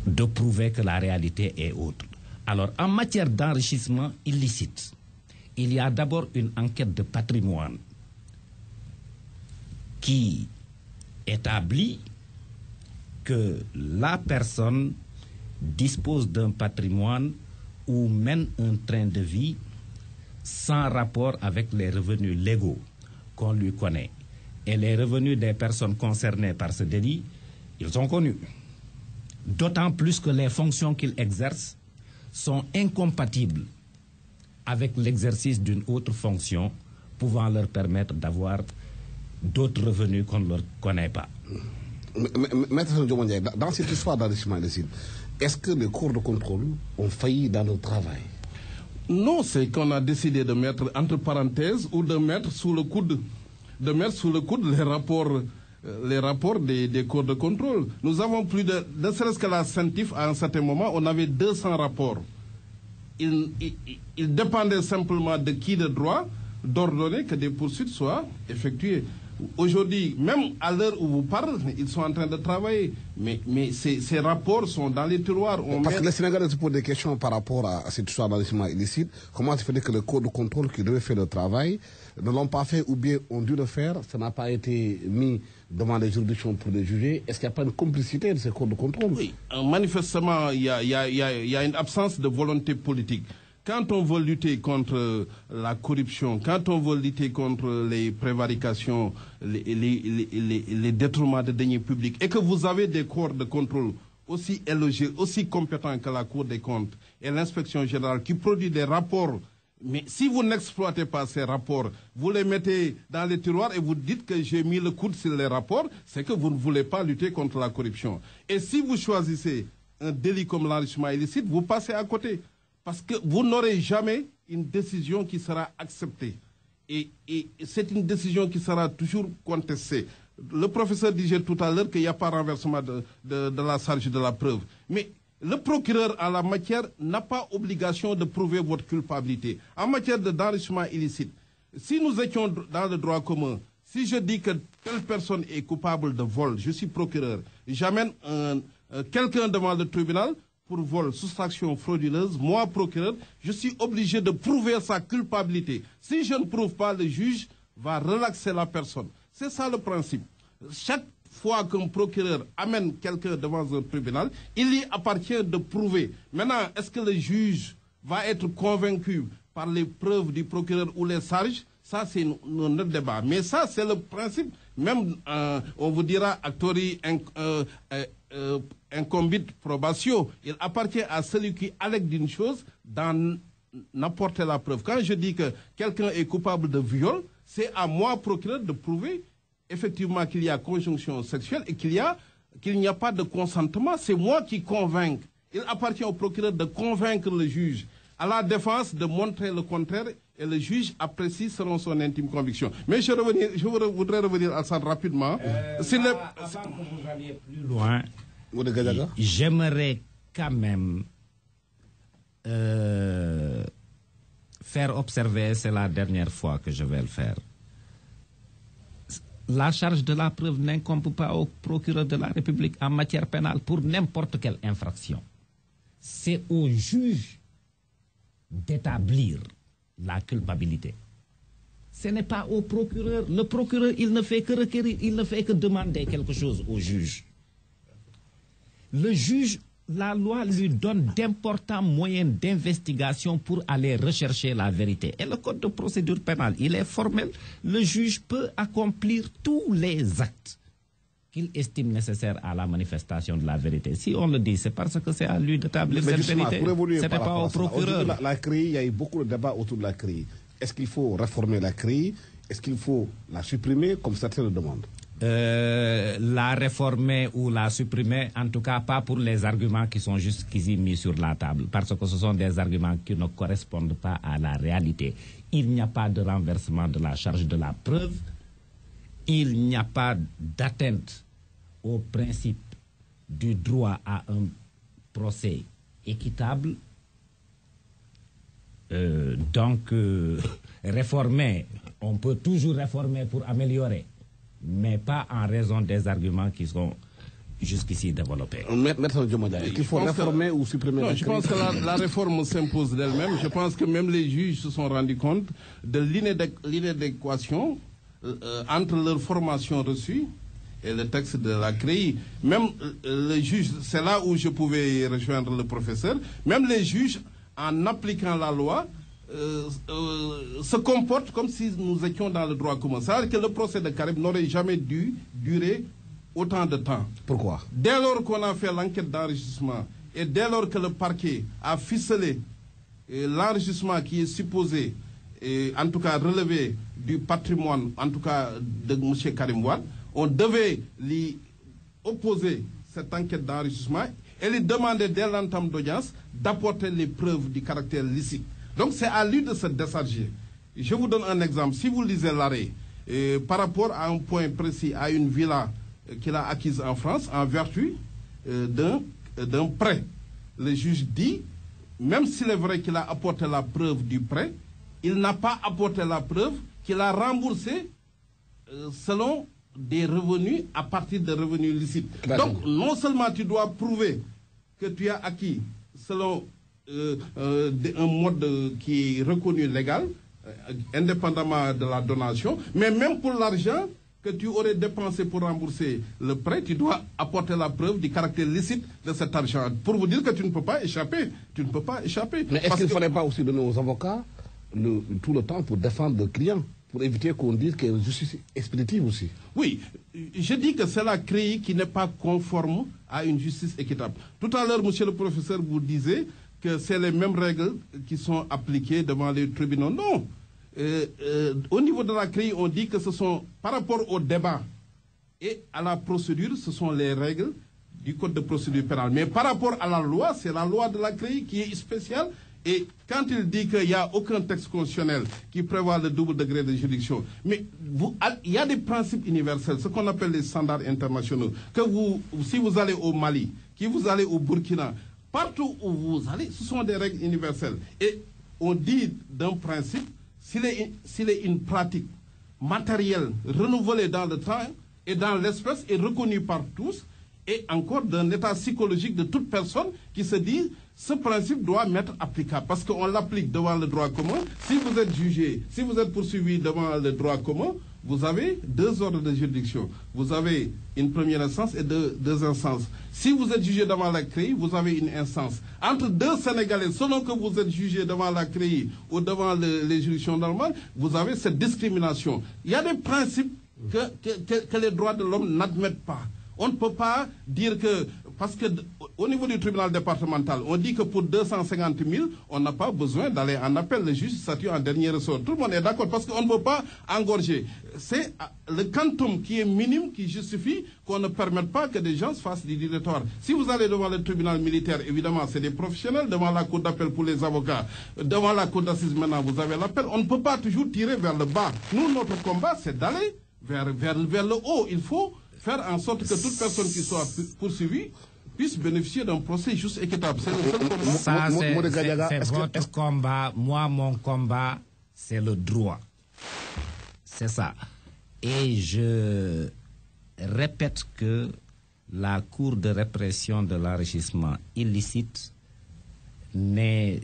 de prouver que la réalité est autre. Alors, en matière d'enrichissement illicite, il y a d'abord une enquête de patrimoine qui établit que la personne dispose d'un patrimoine ou mène un train de vie sans rapport avec les revenus légaux qu'on lui connaît. Et les revenus des personnes concernées par ce délit, ils sont connus. D'autant plus que les fonctions qu'ils exercent sont incompatibles avec l'exercice d'une autre fonction pouvant leur permettre d'avoir d'autres revenus qu'on ne leur connaît pas. Maître Ndiaye, dans cette histoire d'enrichissement illicite, est-ce que les corps de contrôle ont failli dans le travail? Non, c'est qu'on a décidé de mettre entre parenthèses ou de mettre sous le coude, les rapports des corps de contrôle. Nous avons plus ne serait-ce que la CENTIF, à un certain moment, on avait 200 rapports. Il dépendait simplement de qui de droit d'ordonner que des poursuites soient effectuées. Aujourd'hui, même à l'heure où vous parlez, ils sont en train de travailler. Mais ces rapports sont dans les tiroirs. Parce que les Sénégalais se posent des questions par rapport à cette histoire d'enrichissement illicite. Comment se fait que le corps de contrôle qui devait faire le travail ne l'ont pas fait ou bien ont dû le faire? Ça n'a pas été mis devant les juridictions pour les juger. Est-ce qu'il n'y a pas une complicité de ces corps de contrôle? Oui, manifestement, il y a une absence de volonté politique. Quand on veut lutter contre la corruption, quand on veut lutter contre les prévarications, les détournements de deniers publics, et que vous avez des corps de contrôle aussi élogés, aussi compétents que la Cour des comptes et l'inspection générale qui produit des rapports, mais si vous n'exploitez pas ces rapports, vous les mettez dans les tiroirs et vous dites que j'ai mis le coude sur les rapports, c'est que vous ne voulez pas lutter contre la corruption. Et si vous choisissez un délit comme l'enrichissement illicite, vous passez à côté. Parce que vous n'aurez jamais une décision qui sera acceptée. Et c'est une décision qui sera toujours contestée. Le professeur disait tout à l'heure qu'il n'y a pas renversement de la charge de la preuve. Mais le procureur en la matière n'a pas obligation de prouver votre culpabilité. En matière d'enrichissement illicite, si nous étions dans le droit commun, si je dis que telle personne est coupable de vol, je suis procureur, j'amène quelqu'un devant le tribunal pour vol, soustraction frauduleuse, moi, procureur, je suis obligé de prouver sa culpabilité. Si je ne prouve pas, le juge va relaxer la personne. C'est ça le principe. Chaque fois qu'un procureur amène quelqu'un devant un tribunal, il lui appartient de prouver. Maintenant, est-ce que le juge va être convaincu par les preuves du procureur ou les sages? Ça, c'est notre débat. Mais ça, c'est le principe. Même, on vous dira, actori incombit probatio. Il appartient à celui qui allègue d'une chose d'en apporter la preuve. Quand je dis que quelqu'un est coupable de viol, c'est à moi, procureur, de prouver effectivement qu'il y a conjonction sexuelle et qu'il n'y a pas de consentement. C'est moi qui convainc. Il appartient au procureur de convaincre le juge. À la défense de montrer le contraire et le juge apprécie selon son intime conviction. Mais je voudrais revenir à ça rapidement. Avant que vous alliez plus loin, j'aimerais quand même faire observer, c'est la dernière fois que je vais le faire. La charge de la preuve n'incombe pas au procureur de la République en matière pénale pour n'importe quelle infraction. C'est au juge d'établir la culpabilité. Ce n'est pas au procureur. Le procureur, il ne fait que requérir, il ne fait que demander quelque chose au juge. Le juge, la loi lui donne d'importants moyens d'investigation pour aller rechercher la vérité. Et le code de procédure pénale, il est formel. Le juge peut accomplir tous les actes qu'il estime nécessaires à la manifestation de la vérité. Si on le dit, c'est parce que c'est à lui d'établir cette vérité. Ce n'est pas au procureur. La CREI, il y a eu beaucoup de débats autour de la CREI. Est-ce qu'il faut réformer la CREI? Est-ce qu'il faut la supprimer comme certains le demandent? La réformer ou la supprimer, en tout cas pas pour les arguments qui sont jusqu'ici mis sur la table, parce que ce sont des arguments qui ne correspondent pas à la réalité. Il n'y a pas de renversement de la charge de la preuve, il n'y a pas d'atteinte au principe du droit à un procès équitable. Réformer, on peut toujours réformer pour améliorer, mais pas en raison des arguments qui sont jusqu'ici développée. Maître Diomaye, est-ce qu'il faut réformer ou supprimer Non, je pense que la réforme s'impose d'elle-même. Je pense que même les juges se sont rendus compte de l'inadéquation entre leur formation reçue et le texte de la CREI. Même les juges, c'est là où je pouvais rejoindre le professeur, même les juges, en appliquant la loi, se comportent comme si nous étions dans le droit commun. C'est-à-dire que le procès de Karim n'aurait jamais dû durer autant de temps. Pourquoi? Dès lors qu'on a fait l'enquête d'enrichissement et dès lors que le parquet a ficelé l'enrichissement qui est supposé, en tout cas relevé du patrimoine, en tout cas de M. Karim Wade, on devait lui opposer cette enquête d'enrichissement et lui demander dès l'entame d'audience d'apporter les preuves du caractère licite. Donc c'est à lui de se décharger. Je vous donne un exemple. Si vous lisez l'arrêt, par rapport à un point précis, à une villa qu'il a acquise en France en vertu d'un prêt, le juge dit, même s'il est vrai qu'il a apporté la preuve du prêt, il n'a pas apporté la preuve qu'il a remboursé selon des revenus à partir de revenus licites. Donc non seulement tu dois prouver que tu as acquis selon un mode qui est reconnu légal, indépendamment de la donation, mais même pour l'argent que tu aurais dépensé pour rembourser le prêt, tu dois apporter la preuve du caractère licite de cet argent. Pour vous dire que tu ne peux pas échapper. Tu ne peux pas échapper. Mais est-ce qu'il ne fallait pas aussi donner aux avocats tout le temps pour défendre le client, pour éviter qu'on dise qu'il y a une justice expéditive aussi? Oui, je dis que c'est la CREI qui n'est pas conforme à une justice équitable. Tout à l'heure, monsieur le professeur, vous disiez que c'est les mêmes règles qui sont appliquées devant les tribunaux. Non. Au niveau de la CREI, on dit que ce sont, par rapport au débat et à la procédure, ce sont les règles du Code de procédure pénale. Mais par rapport à la loi, c'est la loi de la CREI qui est spéciale. Et quand il dit qu'il n'y a aucun texte constitutionnel qui prévoit le double degré de juridiction, mais il y a des principes universels, ce qu'on appelle les standards internationaux, que si vous allez au Mali, si vous allez au Burkina, partout où vous allez, ce sont des règles universelles. Et on dit d'un principe, s'il est une pratique matérielle renouvelée dans le temps et dans l'espèce et reconnue par tous, et encore d'un état psychologique de toute personne qui se dit ce principe doit m'être applicable parce qu'on l'applique devant le droit commun. Si vous êtes jugé, si vous êtes poursuivi devant le droit commun, vous avez deux ordres de juridiction. Vous avez une première instance et deux instances. Si vous êtes jugé devant la CREI, vous avez une instance. Entre deux Sénégalais, selon que vous êtes jugé devant la CREI ou devant les juridictions normales, vous avez cette discrimination. Il y a des principes que les droits de l'homme n'admettent pas. On ne peut pas dire que, parce qu'au niveau du tribunal départemental, on dit que pour 250 000, on n'a pas besoin d'aller en appel. Le juge statue en dernier ressort. Tout le monde est d'accord parce qu'on ne peut pas engorger. C'est le quantum qui est minime qui justifie qu'on ne permette pas que des gens fassent du dilatoire. Si vous allez devant le tribunal militaire, évidemment, c'est des professionnels. Devant la cour d'appel pour les avocats, devant la cour d'assises, maintenant, vous avez l'appel. On ne peut pas toujours tirer vers le bas. Nous, notre combat, c'est d'aller vers le haut. Il faut faire en sorte que toute personne qui soit poursuivie puisse bénéficier d'un procès juste et équitable. C'est le seul combat. Ça, c'est votre combat. Moi, mon combat, c'est le droit. C'est ça. Et je répète que la Cour de répression de l'enrichissement illicite n'est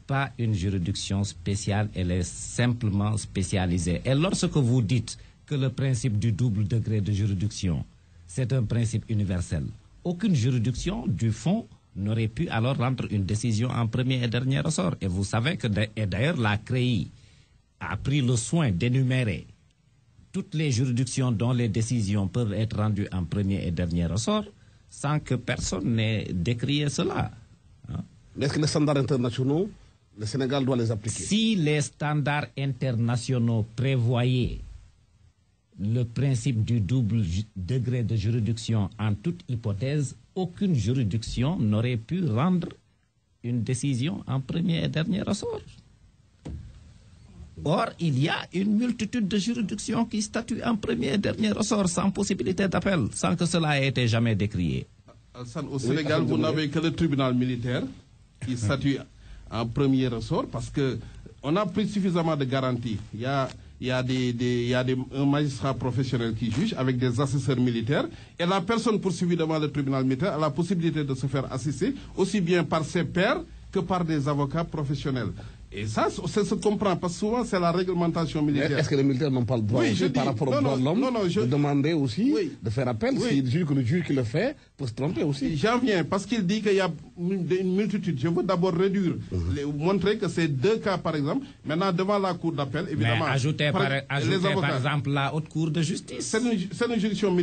pas une juridiction spéciale, elle est simplement spécialisée. Et lorsque vous dites que le principe du double degré de juridiction, c'est un principe universel, aucune juridiction du fond n'aurait pu alors rendre une décision en premier et dernier ressort. Et vous savez que, et d'ailleurs, la CREI a pris le soin d'énumérer toutes les juridictions dont les décisions peuvent être rendues en premier et dernier ressort sans que personne n'ait décrié cela. Hein? Est-ce que les standards internationaux, le Sénégal doit les appliquer? Si les standards internationaux prévoyaient le principe du double degré de juridiction en toute hypothèse, aucune juridiction n'aurait pu rendre une décision en premier et dernier ressort. Or, il y a une multitude de juridictions qui statuent en premier et dernier ressort sans possibilité d'appel, sans que cela ait été jamais décrié. Au Sénégal, vous n'avez que le tribunal militaire qui statue en premier ressort parce qu'on a pris suffisamment de garanties. Il y a il y a un magistrat professionnel qui juge avec des assesseurs militaires, et la personne poursuivie devant le tribunal militaire a la possibilité de se faire assister aussi bien par ses pairs que par des avocats professionnels. Et ça se comprend, parce que souvent c'est la réglementation militaire. Est-ce que les militaires n'ont pas le droit aussi, par rapport aux droits de l'homme, de demander aussi, de faire appel, s'il juge que le juge qui le fait peut se tromper aussi? J'en viens, parce qu'il dit qu'il y a une multitude. Je veux d'abord réduire, montrer que c'est 2 cas par exemple. Maintenant, devant la cour d'appel, évidemment. Mais ajouter par exemple la haute cour de justice. C'est une juridiction